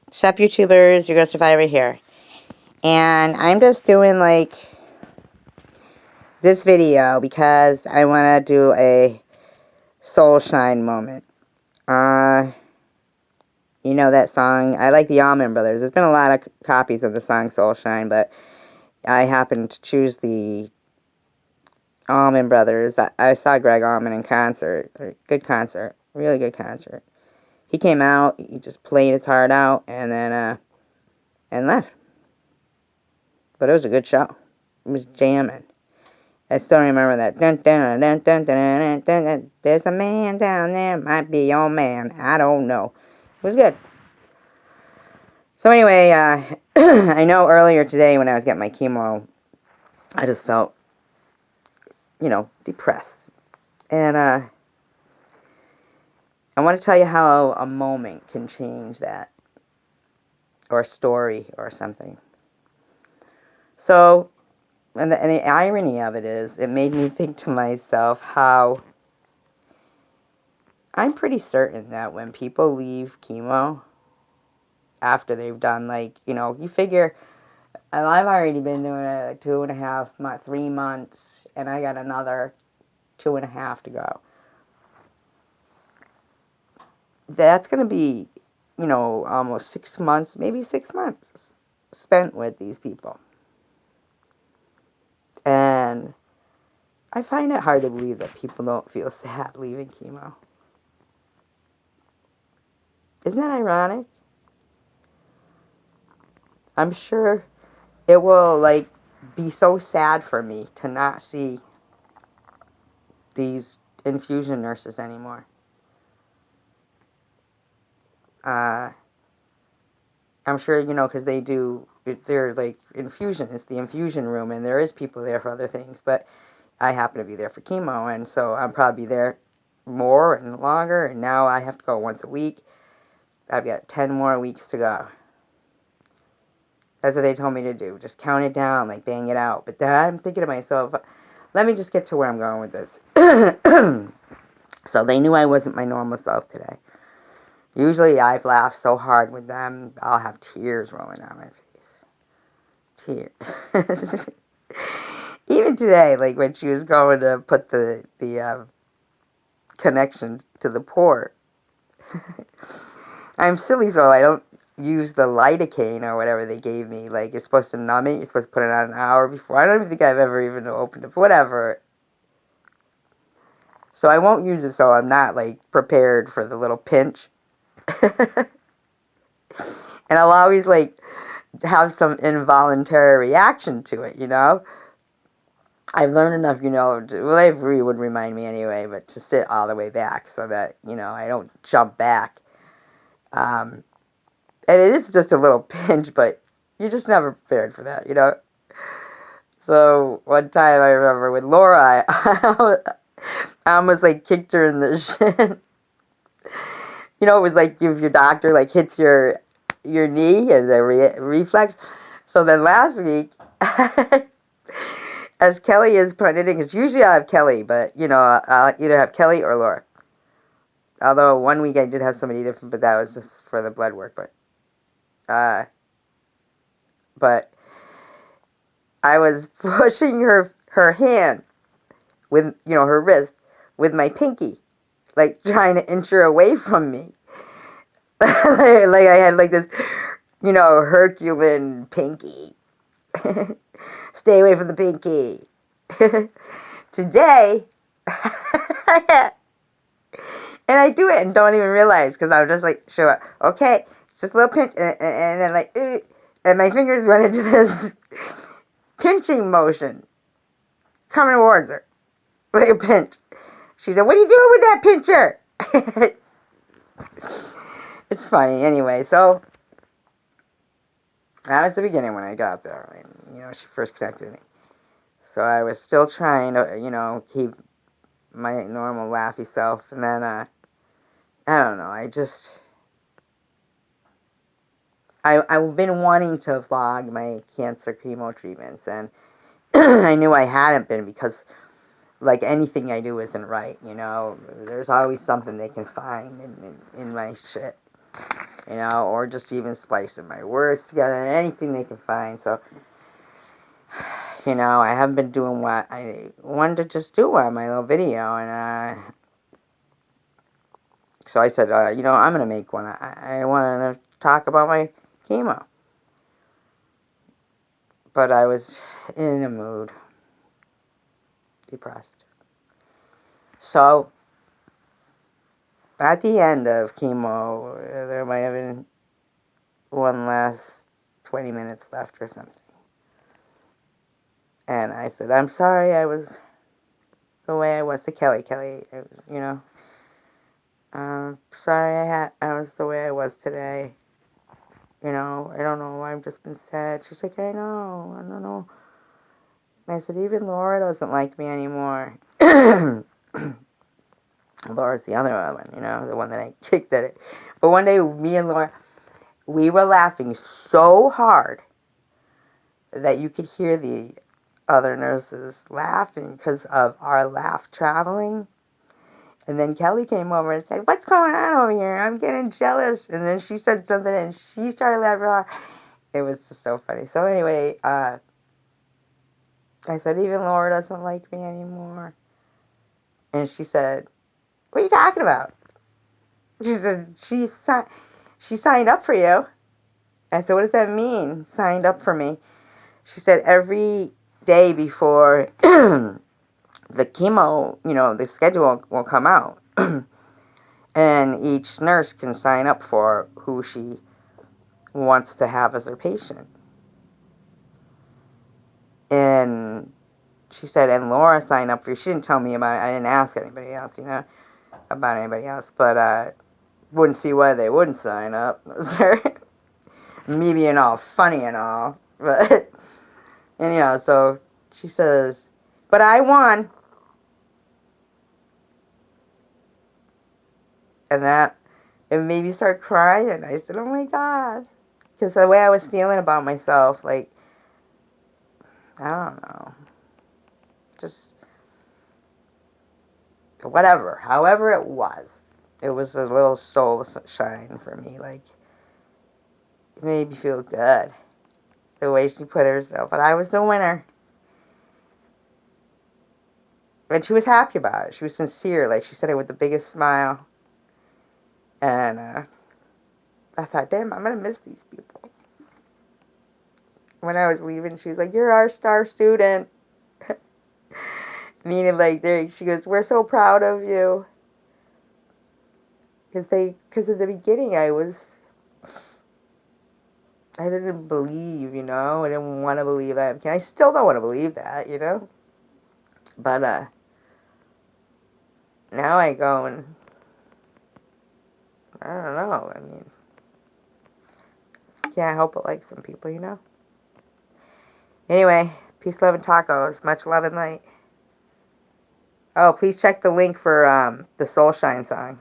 Sup YouTubers, your Ghost Survivor here. And I'm just doing like this video because I want to do a Soulshine moment. You know that song? I like the Allman Brothers. There's been a lot of copies of the song Soulshine, but I happened to choose the Allman Brothers. I saw Greg Allman in concert. Good concert. Really good concert. He came out, he just played his heart out, and then, and left. But it was a good show. It was jamming. I still remember that. Dun, dun, dun, dun, dun, dun, dun, dun. There's a man down there, might be your man. I don't know. It was good. So anyway, I know earlier today when I was getting my chemo, I just felt, depressed. And I want to tell you how a moment can change that. Or a story or something. So, and the irony of it is, it made me think to myself how I'm pretty certain that when people leave chemo after they've done, you figure, I've already been doing it 3 months, and I got another 2.5 to go. That's going to be, almost 6 months, maybe 6 months spent with these people. And I find it hard to believe that people don't feel sad leaving chemo. Isn't that ironic? I'm sure it will, be so sad for me to not see these infusion nurses anymore. I'm sure, because they're infusion. It's the infusion room, and there is people there for other things, but I happen to be there for chemo, and so I'm probably there more and longer, and now I have to go once a week. I've got 10 more weeks to go. That's what they told me to do. Just count it down, bang it out. But then I'm thinking to myself, let me just get to where I'm going with this. So they knew I wasn't my normal self today. Usually I've laughed so hard with them, I'll have tears rolling down my face. Tears. Even today, when she was going to put the connection to the port, I'm silly, so I don't use the lidocaine or whatever they gave me. It's supposed to numb it. You're supposed to put it on an hour before. I don't even think I've ever even opened it. Whatever. So I won't use it, so I'm not, prepared for the little pinch. And I'll always, have some involuntary reaction to it, I've learned enough, Avery would remind me anyway, but to sit all the way back so that, I don't jump back. And it is just a little pinch, but you're just never prepared for that, So one time I remember with Laura, I almost kicked her in the shin. It was if your doctor hits your knee and the reflex. So then last week, as Kelly is putting it in, because usually I have Kelly, but I'll either have Kelly or Laura. Although one week I did have somebody different, but that was just for the blood work. But I was pushing her hand with, her wrist with my pinky, trying to inch her away from me. I had this, Herculean pinky. Stay away from the pinky. Today, and I do it and don't even realize, because I'm just sure, okay, it's just a little pinch, and then and my fingers went into this pinching motion, coming towards her, like a pinch. She said, "What are you doing with that pincher?" It's funny. Anyway, so that was the beginning when I got there. She first connected me. So I was still trying to, keep my normal laughy self. And then, I don't know, I've been wanting to vlog my cancer chemo treatments. And I knew I hadn't been because, anything I do isn't right, There's always something they can find in my shit. you know, or just even splicing my words together, anything they can find. So, you know, I haven't been doing what I wanted to just do on my little video, and so I said, you know, I'm going to make one. I want to talk about my chemo. But I was in a mood, depressed. So, at the end of chemo, there might have been one last 20 minutes left or something. And I said, I'm sorry I was the way I was to Kelly. Kelly, you know, sorry I was the way I was today. You know, I don't know, I've just been sad. She's like, I don't know. And I said, even Laura doesn't like me anymore. Laura's the other one, you know, the one that I kicked at it. But one day, me and Laura, we were laughing so hard that you could hear the other nurses laughing because of our laugh traveling. And then Kelly came over and said, what's going on over here? I'm getting jealous. And then she said something and she started laughing. It was just so funny. So anyway, I said, even Laura doesn't like me anymore. And she said, what are you talking about? She said, she signed up for you. I said, what does that mean, signed up for me? She said, every day before the chemo, you know, the schedule will come out. And each nurse can sign up for who she wants to have as her patient. And she said, and Laura signed up for you. She didn't tell me about it. I didn't ask anybody else, you know, about anybody else. But wouldn't see why they wouldn't sign up. Me being all funny and all. But, and you know, so she says, but I won. And that, it made me start crying. I said, oh my God. Because the way I was feeling about myself, like, I don't know. Just, whatever. However it was a little soul shine for me. Like, it made me feel good. The way she put herself. But I was the winner. And she was happy about it. She was sincere. Like, she said it with the biggest smile. And I thought, damn, I'm going to miss these people. When I was leaving, she was like, you're our star student. Meaning, like, she goes, we're so proud of you. Because at the beginning, I didn't believe, you know. I didn't want to believe that. I still don't want to believe that, you know. But now I go and I don't know. I mean, can't help but like some people, you know. Anyway, peace, love, and tacos. Much love and light. Oh, please check the link for the Soulshine song.